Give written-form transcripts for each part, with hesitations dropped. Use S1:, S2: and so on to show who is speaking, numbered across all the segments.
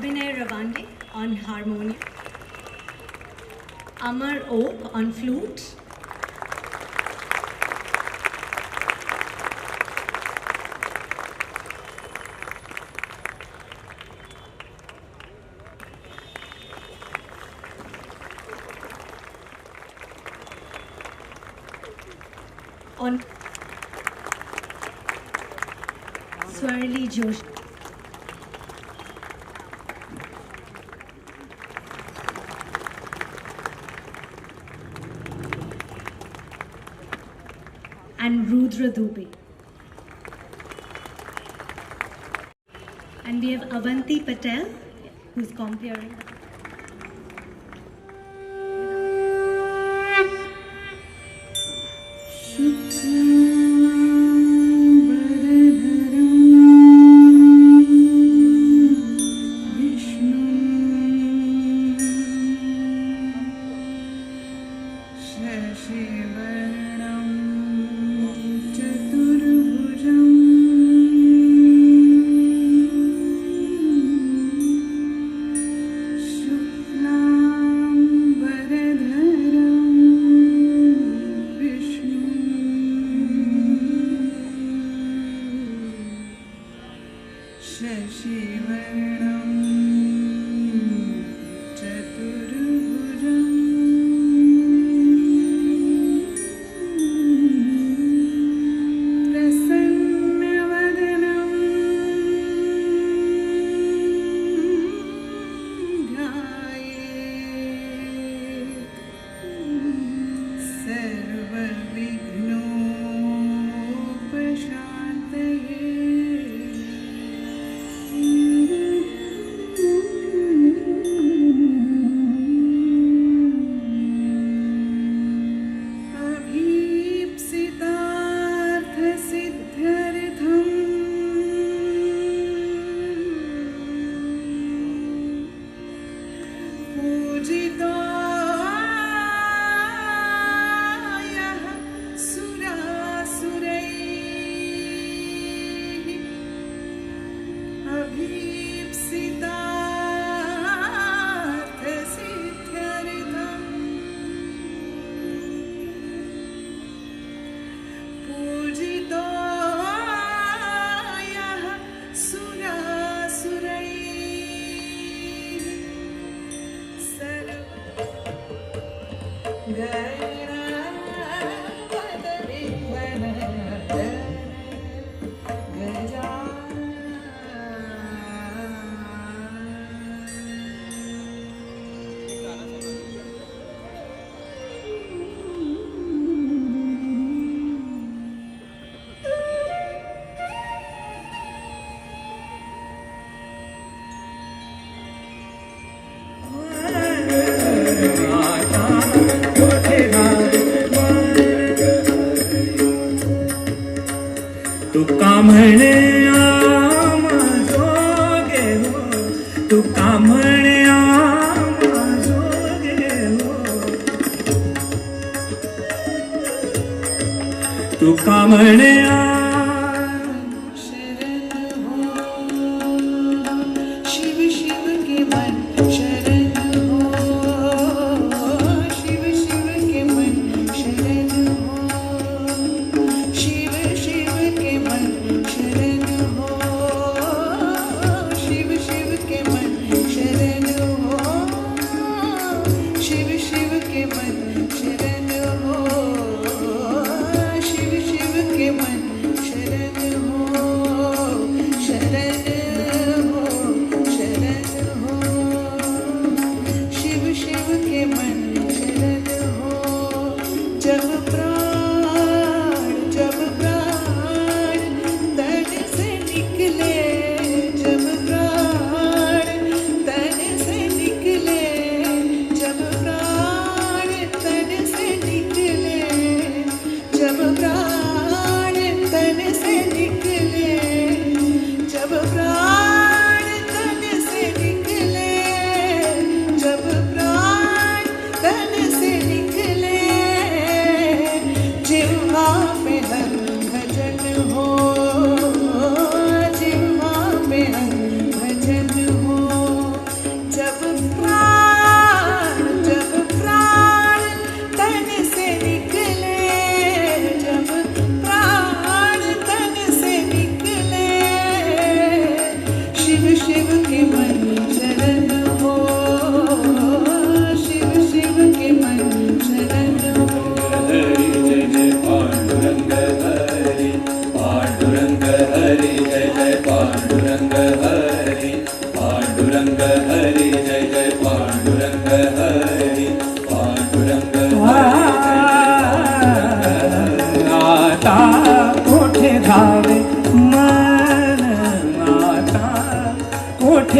S1: Abhinay Ravande on harmonium, Amar Oak on flute, on Swarli Joshi, and Rudra Dubey. And we have Avanti Patel, who's comparing.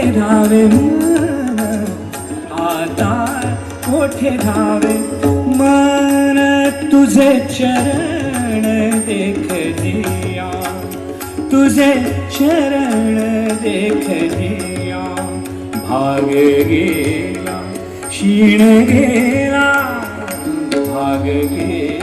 S2: कोठे धावे आता कोठे धावे मन तुझे चरण देखलिया तुझे चरण देखलिया भाग गेला क्षीण गेला भाग गेला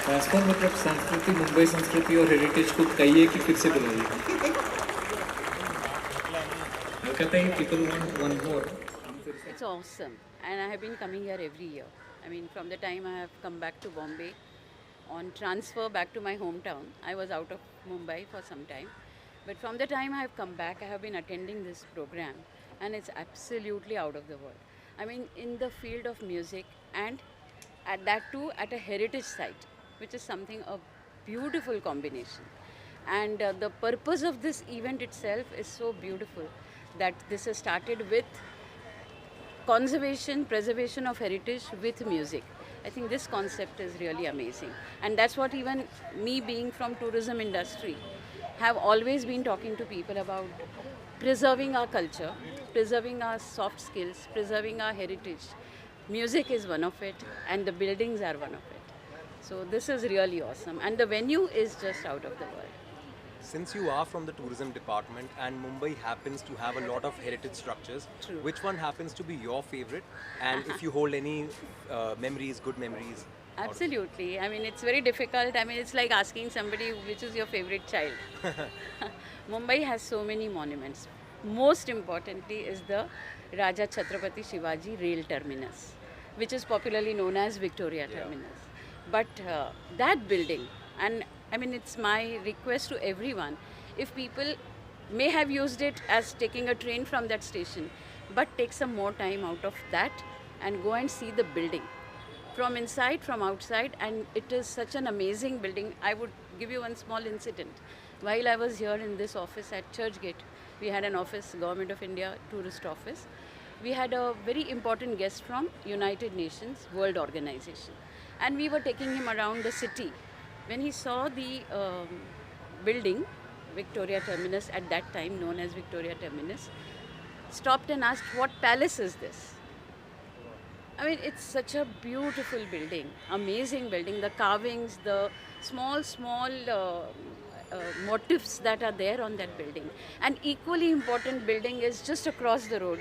S3: ट्रांसफर मतलब संस्कृति, मुंबई संस्कृति और हेरिटेज को कहिए कि फिर से बुलाइए. वो कहते हैं people want one more.
S4: It's awesome, and I have been coming here every year. I mean, from the time I have come back to Bombay on transfer back to my hometown, I was out of Mumbai for some time. But from the time I have come back, I have been attending this program, and it's absolutely out of the world. I mean, in the field of music, and at that too at a heritage site, which is something a beautiful combination. And the purpose of this event itself is so beautiful that this has started with conservation, preservation of heritage with music. I think this concept is really amazing. And that's what even me being from tourism industry have always been talking to people about preserving our culture, preserving our soft skills, preserving our heritage. Music is one of it and the buildings are one of it. So this is really awesome and the venue is just out of the world.
S5: Since you are from the tourism department and Mumbai happens to have a lot of heritage structures,
S4: True.
S5: which one happens to be your favorite? And if you hold any memories, good memories?
S4: Absolutely. I mean, it's very difficult. I mean, it's like asking somebody which is your favorite child. Mumbai has so many monuments. Most importantly is the Raja Chhatrapati Shivaji rail terminus, which is popularly known as Victoria Terminus. But that building, and I mean, it's my request to everyone, if people may have used it as taking a train from that station, but take some more time out of that and go and see the building from inside, from outside, and it is such an amazing building. I would give you one small incident. While I was here in this office at Churchgate, we had an office, Government of India tourist office. We had a very important guest from United Nations World Organization, and we were taking him around the city. When he saw the building, Victoria Terminus, at that time known as Victoria Terminus, stopped and asked, "What palace is this?" I mean, it's such a beautiful building, amazing building. The carvings, the small motifs that are there on that building. An equally important building is just across the road,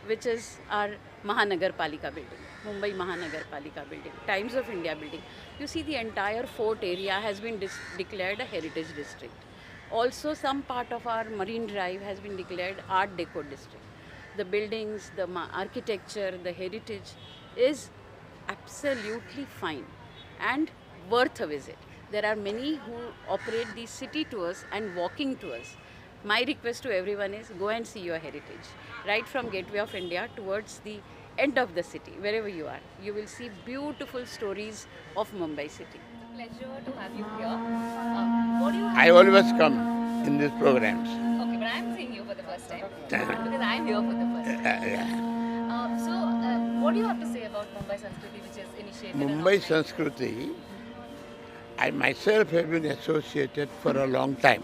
S4: which is our Mahanagarpalika building, Mumbai Mahanagarpalika building, Times of India building. You see, the entire fort area has been declared a heritage district. Also, some part of our Marine Drive has been declared Art Deco district. The buildings, the architecture, the heritage is absolutely fine and worth a visit. There are many who operate these city tours and walking tours. My request to everyone is go and see your heritage. Right from Gateway of India towards the end of the city, wherever you are, you will see beautiful stories of Mumbai city.
S6: Pleasure to have you here. What do you have?
S7: I always come in these programs.
S6: Okay, but I'm seeing you for the first time because I'm here for the first time. What do you have to say about Mumbai Sanskriti, which is initiated?
S7: Mumbai Sanskriti, I myself have been associated for a long time.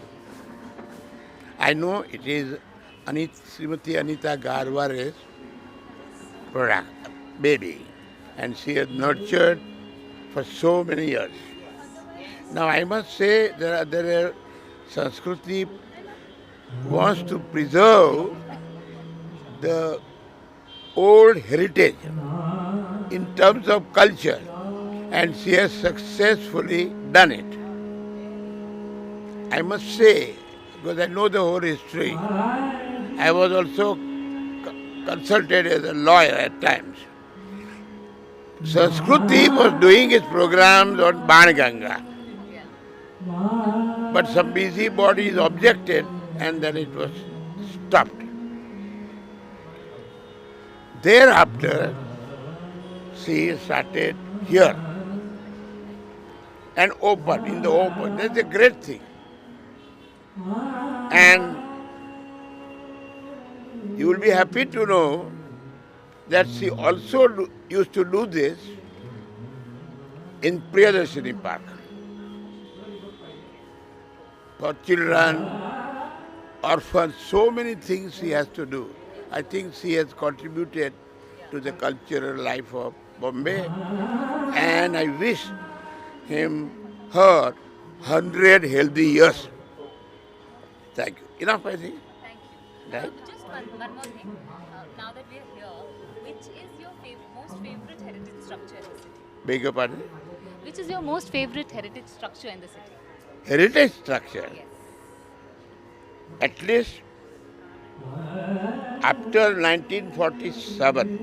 S7: I know it is Srimati Anita Garware's product, baby, and she has nurtured for so many years. Now I must say there are Sanskriti wants to preserve the old heritage in terms of culture, and she has successfully done it. I must say, because I know the whole history, I was also consulted as a lawyer at times. Sanskriti was doing its programs on Banganga, but some busybodies objected and then it was stopped. Thereafter, she started here and open, in the open. That's a great thing. And you will be happy to know that she also used to do this in Priyadarshini Park for children, orphans, so many things he has to do. I think he has contributed to the cultural life of Bombay, and I wish him, her, 100 healthy years. Thank you. Enough, I think.
S6: Thank you.
S7: Right?
S6: Just one more thing. Now that we are here, which is your most favorite heritage structure in the city?
S7: Beg your pardon?
S6: Which is your most favorite heritage structure in the city?
S7: Heritage structure.
S6: Yes.
S7: At least after 1947,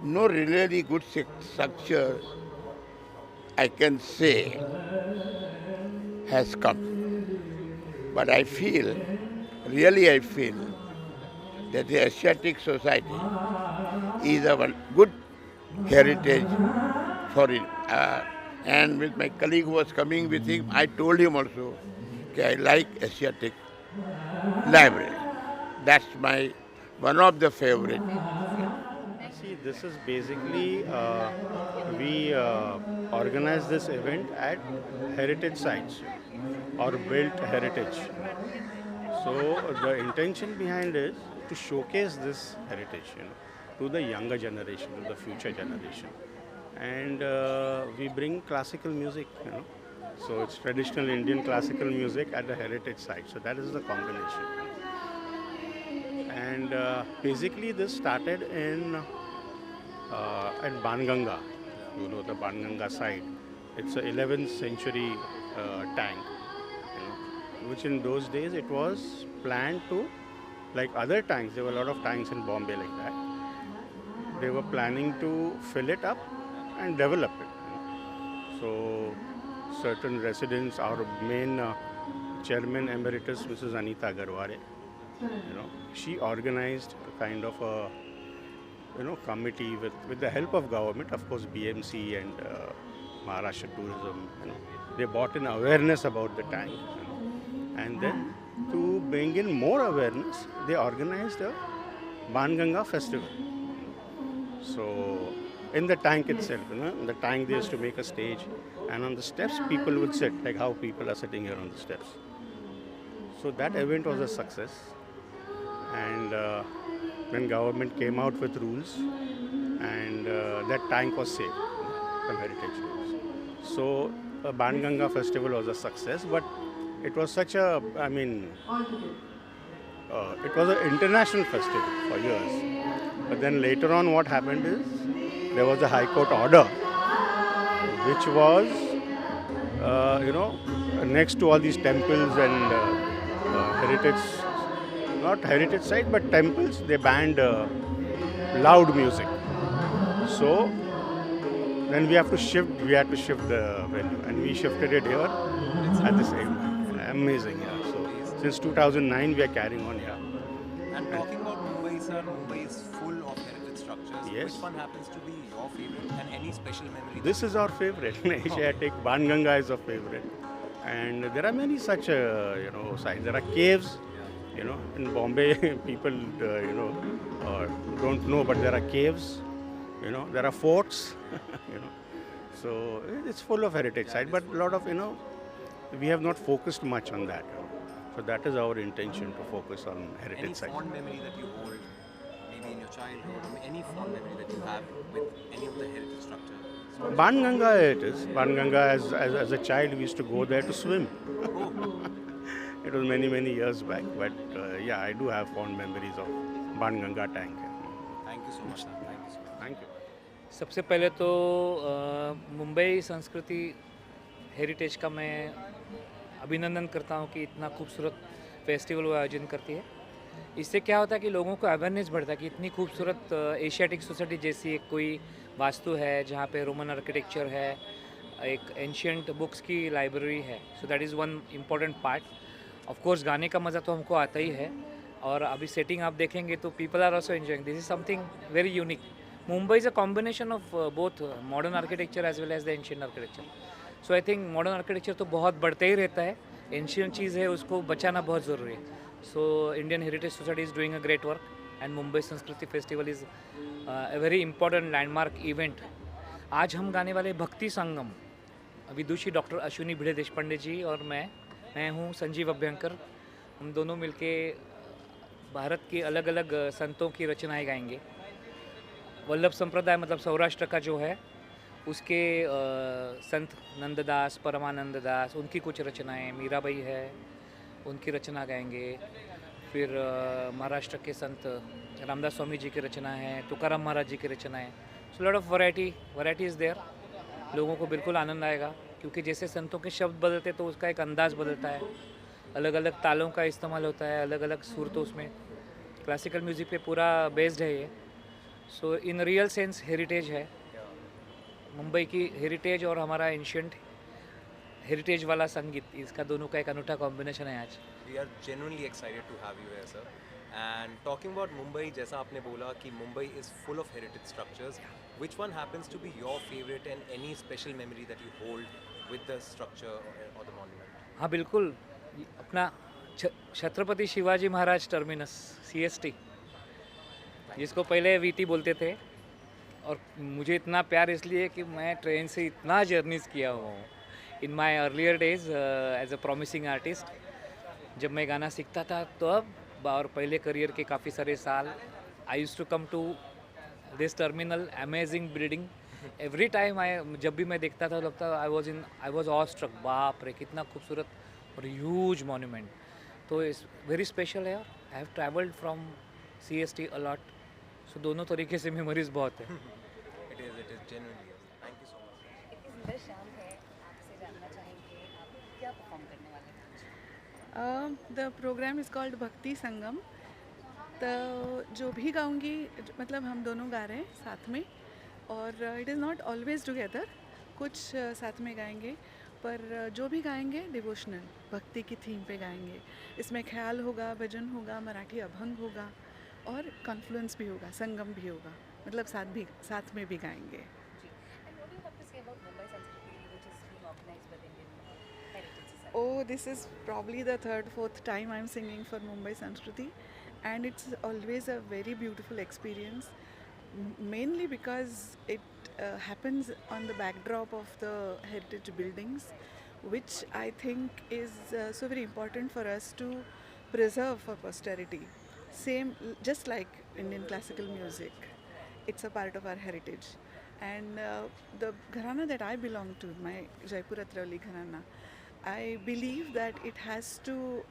S7: no really good structure I can say has come. But I feel, really I feel, that the Asiatic society is a good heritage for it. And with my colleague who was coming with him, I told him also, okay, I like Asiatic library. That's my one of the favorite.
S8: See, this is basically, we organize this event at heritage sites or built heritage. So the intention behind is to showcase this heritage, to the younger generation, to the future generation. And we bring classical music, So it's traditional Indian classical music at the heritage site. So that is the combination. And basically this started at Banganga, the Banganga site. It's a 11th century tank, which in those days it was planned to, like other tanks, there were a lot of tanks in Bombay like that. They were planning to fill it up and develop it. So certain residents, our main chairman emeritus, Mrs. Anita Garware, she organized a kind of a committee with the help of government, of course BMC and Maharashtra Tourism. They brought in awareness about the tank, and then to bring in more awareness, they organized a Banganga festival. So in the tank itself, in the tank they used to make a stage, and on the steps people would sit, like how people are sitting here on the steps. So that event was a success, and when government came out with rules, and that tank was saved from heritage rules. So Banganga festival was a success, but it was such a, it was an international festival for years. But then later on what happened is, there was a High Court order, which was, next to all these temples and heritage, not heritage site, but temples, they banned loud music. So then we had to shift the venue, and we shifted it here at the same time. Amazing, yeah. So since 2009 we are carrying on here.
S5: And talking about Mumbai, sir, Mumbai is full of heritage structures.
S8: Yes.
S5: Which one happens to be your favorite, and any special memory?
S8: This is our favorite. Asiatic Banganga is our favorite, and there are many such sites. There are caves. In Bombay, people don't know, but there are caves. There are forts. So it's full of heritage sites, but a lot of we have not focused much on that. So that is our intention, to focus on heritage
S5: Any
S8: sites.
S5: fond memory that you hold, maybe in your childhood, or any fond memory that you have with any of the heritage structures?
S8: Banganga it is. Banganga, as a child, we used to go there to swim. It was many years back, but yeah, I do have fond memories of Banganga tank.
S5: Thank you so much, sir. Thank you so much.
S8: Thank you.
S3: सबसे पहले तो मुंबई संस्कृति heritage का मैं अभिनंदन करता हूँ कि इतना खूबसूरत फेस्टिवल वो आयोजन करती है। इससे क्या होता है कि लोगों को अवेयरनेस बढ़ता है कि इतनी खूबसूरत एशियाटिक सोसाइटी जैसी एक कोई वास्तु है जहाँ पे रोमन आर्किटेक्चर है, एक एंशियंट बुक्स की लाइब्रेरी है। So that is one important part. Of course गाने का मज़ा तो हमको आता ही है, और अभी सेटिंग आप देखेंगे तो people are also enjoying. This is something very unique. Mumbai is a combination of both modern architecture as well as the ancient architecture. So I think modern architecture तो बहुत बढ़ते ही रहता है, एंशियंट चीज़ है उसको बचाना बहुत ज़रूरी है। So Indian heritage society is doing a great work, and Mumbai Sanskriti festival is a very important landmark event. आज हम गाने वाले भक्ति संगम, विदुषी डॉक्टर अश्विनी भिड़े देशपांडे जी और मैं हूँ संजीव अभ्यंकर, हम दोनों मिलके भारत की अलग अलग संतों की रचनाएं गाएंगे। वल्लभ संप्रदाय मतलब सौराष्ट्र का जो है उसके संत नंददास, परमानंद दास, उनकी कुछ रचनाएं, मीराबाई है उनकी रचना गाएंगे। फिर महाराष्ट्र के संत रामदास स्वामी जी की रचना है, तुकाराम महाराज जी की रचना है। So lot of variety is there. लोगों को बिल्कुल आनंद आएगा क्योंकि जैसे संतों के शब्द बदलते तो उसका एक अंदाज बदलता है, अलग अलग तालों का इस्तेमाल होता है, अलग अलग सुर। तो उसमें क्लासिकल म्यूज़िक पे पूरा बेस्ड है ये। सो इन रियल सेंस हेरिटेज है, मुंबई की हेरिटेज और हमारा एंशियंट हेरिटेज वाला संगीत, इसका दोनों का एक अनूठा कॉम्बिनेशन है आज।
S5: We are genuinely excited to have you here, sir. And talking about Mumbai, जैसा आपने बोला कि Mumbai is full of heritage structures. Which one happens to be your favorite and any special memory that you hold with the structure or the monument?
S3: हाँ बिल्कुल, अपना Chhatrapati Shivaji Maharaj terminus CST, जिसको पहले VT बोलते थे। और मुझे इतना प्यार इसलिए कि मैं ट्रेन से इतना जर्नीज़ किया हुआ हूँ in my earlier days as a promising artist. जब मैं गाना सीखता था तो अब और पहले करियर के काफ़ी सारे साल I use to come to this terminal, amazing building. Every time जब भी मैं देखता था लगता आई वॉज ऑ स्ट्रक, बाप रे कितना खूबसूरत और ह्यूज मॉन्यूमेंट। तो इट्स वेरी स्पेशल है। I have travelled from CST a lot, so दोनों तरीके से मेमोरीज बहुत है।
S5: It is genuinely. Thank you so much.
S6: इतनी सुंदर शाम है, आपसे जानना चाहेंगे आप क्या परफॉर्म करने वाले हैं?
S9: द प्रोग्राम इज़ कॉल्ड भक्ति संगम। तो जो भी गाऊंगी मतलब हम दोनों गा रहे हैं साथ में, और it is not always together, कुछ साथ में गाएंगे, पर जो भी गाएंगे डिवोशनल भक्ति की थीम पे गाएंगे। इसमें ख्याल होगा, भजन होगा, मराठी अभंग होगा और कॉन्फ्लुएंस भी होगा, संगम भी होगा, मतलब साथ में भी गाएंगे।
S6: And what do you have to say about Mumbai Sanskriti, which is being organized by the Indian Heritage Society?
S9: Oh, this is probably the third, fourth time I'm singing for Mumbai Sanskriti, and it's always a very beautiful experience, mainly because it happens on the backdrop of the heritage buildings, which I think is so very important for us to preserve for posterity. Same, just like Indian classical music, it's a part of our heritage. And the gharana that I belong to, my Jaipur Atravali gharana, I believe that it has to,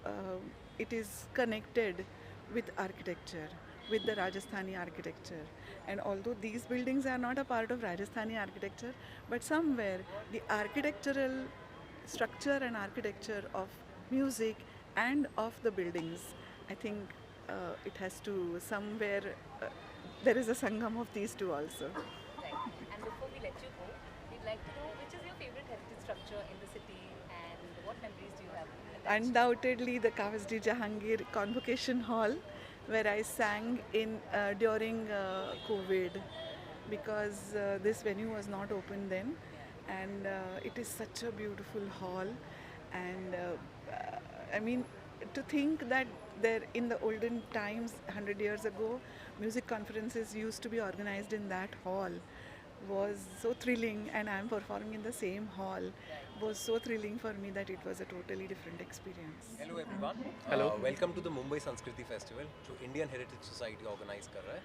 S9: it is connected with architecture, with the Rajasthani architecture. And although these buildings are not a part of Rajasthani architecture, but somewhere the architectural structure and architecture of music and of the buildings, I think it has to somewhere, there is a sangam of these two also.
S6: Right. And before we let you go, we'd like to know which is your favorite heritage structure in the city and what memories do you have attached?
S9: Undoubtedly the Kavasdi Jahangir Convocation Hall, where I sang in during COVID, because this venue was not open then, and it is such a beautiful hall. And I mean, to think that there in the olden times, 100 years ago, music conferences used to be organized in that hall was so thrilling, and I'm performing in the same hall was so thrilling for me that it was a totally different experience.
S5: Hello everyone.
S3: Hello.
S5: Welcome to the Mumbai Sanskriti Festival, जो Indian Heritage Society organize कर रहा है।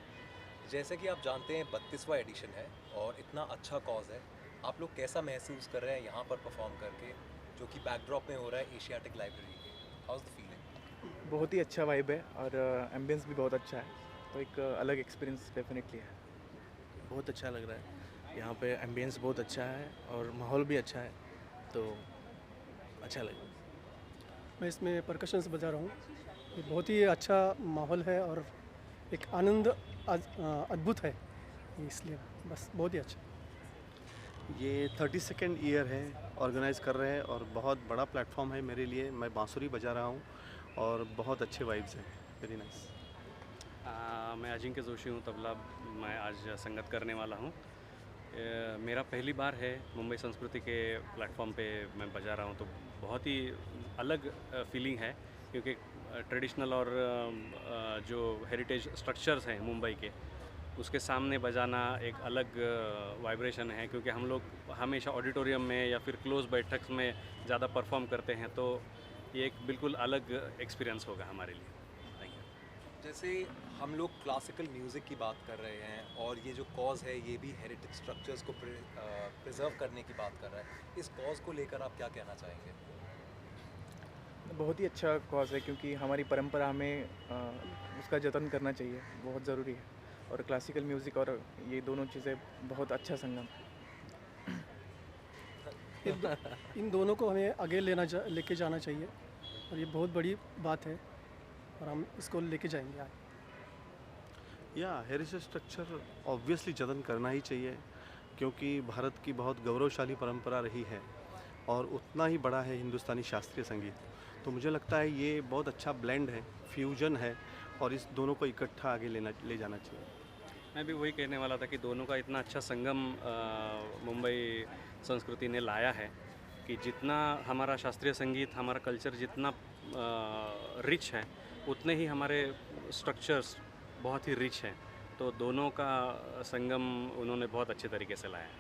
S5: जैसे कि आप जानते हैं 32वां addition है और इतना अच्छा कॉज है। आप लोग कैसा महसूस कर रहे हैं यहाँ पर परफॉर्म करके, जो कि बैकड्रॉप में हो रहा है एशियाटिक लाइब्रेरी के? How is the feeling?
S10: बहुत ही अच्छा वाइब है और एम्बियंस भी बहुत अच्छा है, तो एक अलग एक्सपीरियंस डेफिनेटली है।
S11: बहुत अच्छा लग रहा है, यहाँ पे एम्बियंस बहुत अच्छा है और माहौल भी अच्छा है, तो अच्छा लगा।
S12: मैं इसमें परकशंस बजा रहा हूँ, ये बहुत ही अच्छा माहौल है और एक आनंद अद्भुत है, इसलिए बस बहुत ही अच्छा।
S11: ये 32nd ईयर है ऑर्गेनाइज कर रहे हैं और बहुत बड़ा प्लेटफॉर्म है मेरे लिए। मैं बांसुरी बजा रहा हूँ और बहुत अच्छे वाइब्स हैं, वेरी नाइस।
S13: मैं अजिंक्य जोशी हूँ, तबला मैं आज संगत करने वाला हूँ। मेरा पहली बार है मुंबई संस्कृति के प्लेटफॉर्म पे मैं बजा रहा हूँ, तो बहुत ही अलग फीलिंग है, क्योंकि ट्रेडिशनल और जो हेरिटेज स्ट्रक्चर्स हैं मुंबई के, उसके सामने बजाना एक अलग वाइब्रेशन है। क्योंकि हम लोग हमेशा ऑडिटोरियम में या फिर क्लोज बैठक में ज़्यादा परफॉर्म करते हैं, तो ये एक बिल्कुल अलग एक्सपीरियंस होगा हमारे लिए। Thank you.
S5: जैसे हम लोग क्लासिकल म्यूज़िक की बात कर रहे हैं और ये जो कॉज है ये भी हेरिटेज स्ट्रक्चर्स को प्रिजर्व करने की बात कर रहा है, इस कॉज को लेकर आप क्या कहना चाहेंगे?
S10: बहुत ही अच्छा कॉज है क्योंकि हमारी परंपरा हमें उसका जतन करना चाहिए, बहुत ज़रूरी है। और क्लासिकल म्यूज़िक और ये दोनों चीज़ें बहुत अच्छा संगम। इन दोनों को हमें आगे लेके जाना चाहिए और ये बहुत बड़ी बात है और हम इसको लेके जाएंगे आगे।
S11: या हेरिटेज स्ट्रक्चर ऑब्वियसली जतन करना ही चाहिए क्योंकि भारत की बहुत गौरवशाली परंपरा रही है और उतना ही बड़ा है हिंदुस्तानी शास्त्रीय संगीत। तो मुझे लगता है ये बहुत अच्छा ब्लेंड है, फ्यूजन है और इस दोनों को इकट्ठा आगे ले जाना चाहिए।
S13: मैं भी वही कहने वाला था कि दोनों का इतना अच्छा संगम मुंबई संस्कृति ने लाया है कि जितना हमारा शास्त्रीय संगीत, हमारा कल्चर जितना रिच है, उतने ही हमारे स्ट्रक्चर्स बहुत ही रिच हैं। तो दोनों का संगम उन्होंने बहुत अच्छे तरीके से लाया है।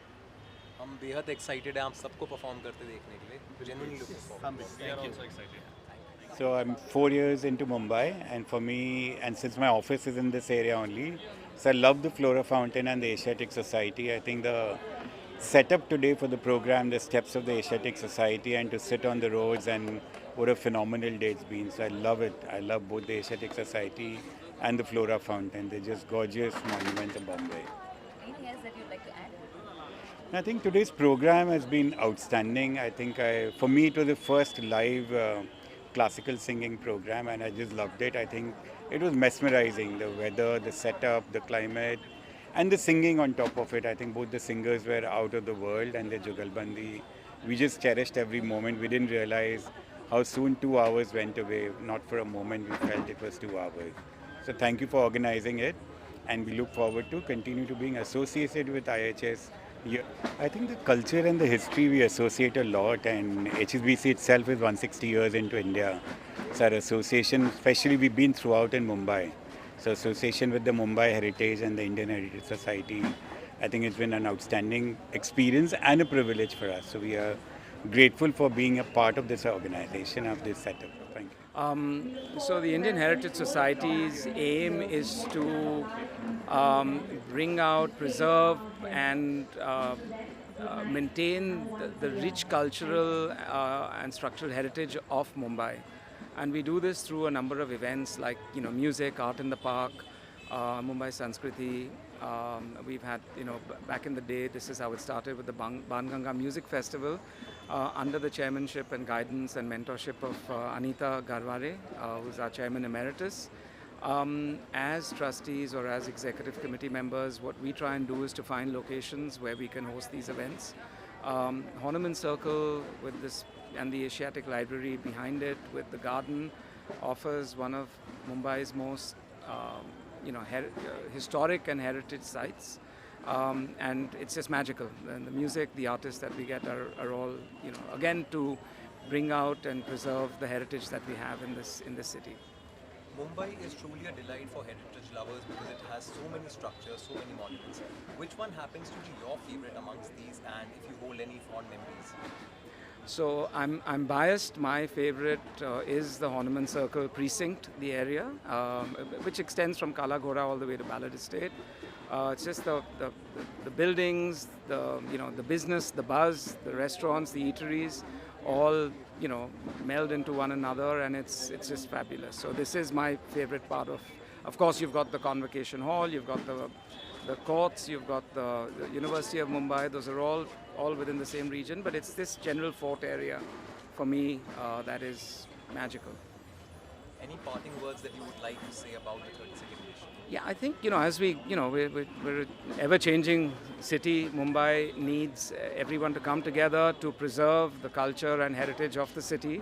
S5: हम बेहद एक्साइटेड हैं आप सबको परफॉर्म करते देखने के लिए। Genuinely looking forward.
S13: We are also excited.
S14: So I'm 4 years into Mumbai, and for me, and since my office is in this area only, so I love the Flora Fountain and the Asiatic Society. I think the setup today for the program, the steps of the Asiatic Society, and to sit on the roads, and what a phenomenal day it's been. So I love it. I love both the Asiatic Society and the Flora Fountain. They're just gorgeous monuments of Bombay.
S6: Anything else that you'd like to add?
S14: I think today's program has been outstanding. I think for me it was the first live classical singing program and I just loved it. I think it was mesmerizing, the weather, the setup, the climate and the singing on top of it. I think both the singers were out of the world and the Jugalbandi. We just cherished every moment. We didn't realize how soon 2 hours went away. Not for a moment we felt it was 2 hours. So thank you for organizing it and we look forward to continue to being associated with IHS. Yeah, I think the culture and the history we associate a lot, and HSBC itself is 160 years into India. So our association, especially we've been throughout in Mumbai. So association with the Mumbai Heritage and the Indian Heritage Society, I think it's been an outstanding experience and a privilege for us. So we are grateful for being a part of this organization, of this setup. Thank you.
S3: So the Indian Heritage Society's aim is to bring out, preserve and maintain the rich cultural and structural heritage of Mumbai. And we do this through a number of events like, music, art in the park, Mumbai Sanskriti. We've had, back in the day, this is how it started with the Banganga Music Festival under the chairmanship and guidance and mentorship of Anita Garware, who's our chairman emeritus. As trustees or as executive committee members, what we try and do is to find locations where we can host these events. Horniman Circle with this and the Asiatic Library behind it with the garden offers one of Mumbai's most historic and heritage sites. And it's just magical. And the music, the artists that we get are all, again to bring out and preserve the heritage that we have in this city.
S5: Mumbai is truly a delight for heritage lovers because it has so many structures, so many monuments. Which one happens to be your favorite amongst these, and if you hold any fond memories?
S3: So I'm biased. My favorite is the Horniman Circle precinct, the area, which extends from Kala Ghora all the way to Ballad Estate. It's just the buildings, the business, the buzz, the restaurants, the eateries, all meld into one another, and it's just fabulous. So this is my favorite part of course you've got the Convocation Hall, you've got the courts, you've got the University of Mumbai. Those are all within the same region, but it's this general fort area for me that is magical.
S5: Any parting words that you would like to say about the 32nd edition?
S3: Yeah, I think, as we're an ever-changing city. Mumbai needs everyone to come together to preserve the culture and heritage of the city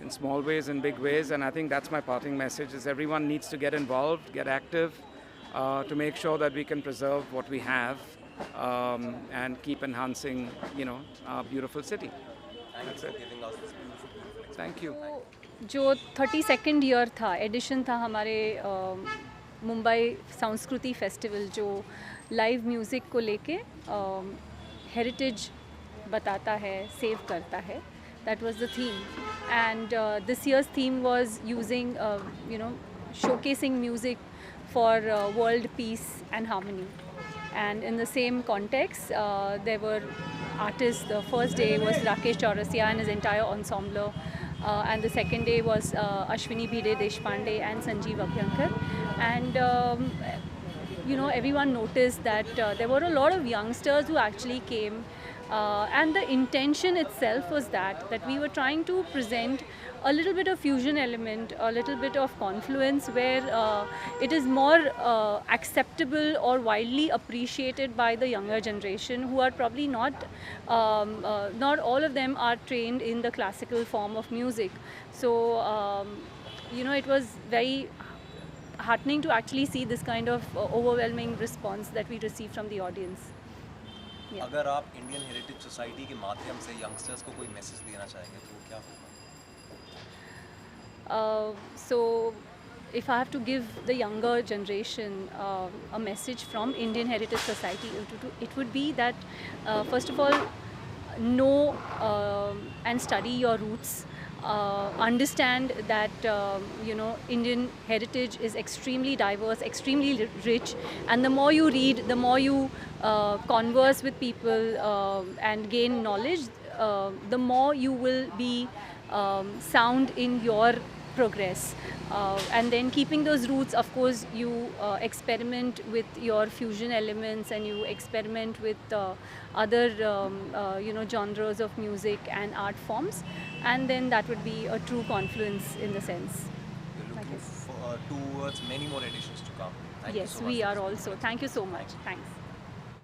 S3: in small ways and big ways. And I think that's my parting message, is everyone needs to get involved, get active, to make sure that we can preserve what we have and keep enhancing, our beautiful city.
S5: Thank you for giving us this beautiful experience.
S3: Thank you.
S15: जो 32nd year था, addition था हमारे Mumbai Sanskriti festival, जो live music को लेके heritage बताता है, save करता है, That was the theme. And this year's theme was using, showcasing music for world peace and harmony. And in the same context, there were artists. The first day was Rakesh Chaurasia and his entire ensemble. And the second day was Ashwini Bhide Deshpande and Sanjeev Abhyankar. And everyone noticed that there were a lot of youngsters who actually came. And the intention itself was that we were trying to present a little bit of fusion element, a little bit of confluence where it is more acceptable or widely appreciated by the younger generation who are probably not all of them are trained in the classical form of music. So, it was very heartening to actually see this kind of overwhelming response that we received from the audience.
S5: अगर आप Indian heritage society के माध्यम से youngsters को कोई message देना चाहेंगे तो वो क्या होगा?
S15: So if I have to give the younger generation a message from Indian Heritage Society, it would be that first of all, know and study your roots. Understand that Indian heritage is extremely diverse, extremely rich, and the more you read, the more you converse with people and gain knowledge, the more you will be sound in your progress. And then keeping those roots, of course, you experiment with your fusion elements and you experiment with other genres of music and art forms, and then that would be a true confluence in the sense.
S5: You're looking towards many more editions to come. Thank you
S15: Yes,
S5: so much.
S15: we are also. Thank you so much. Thanks.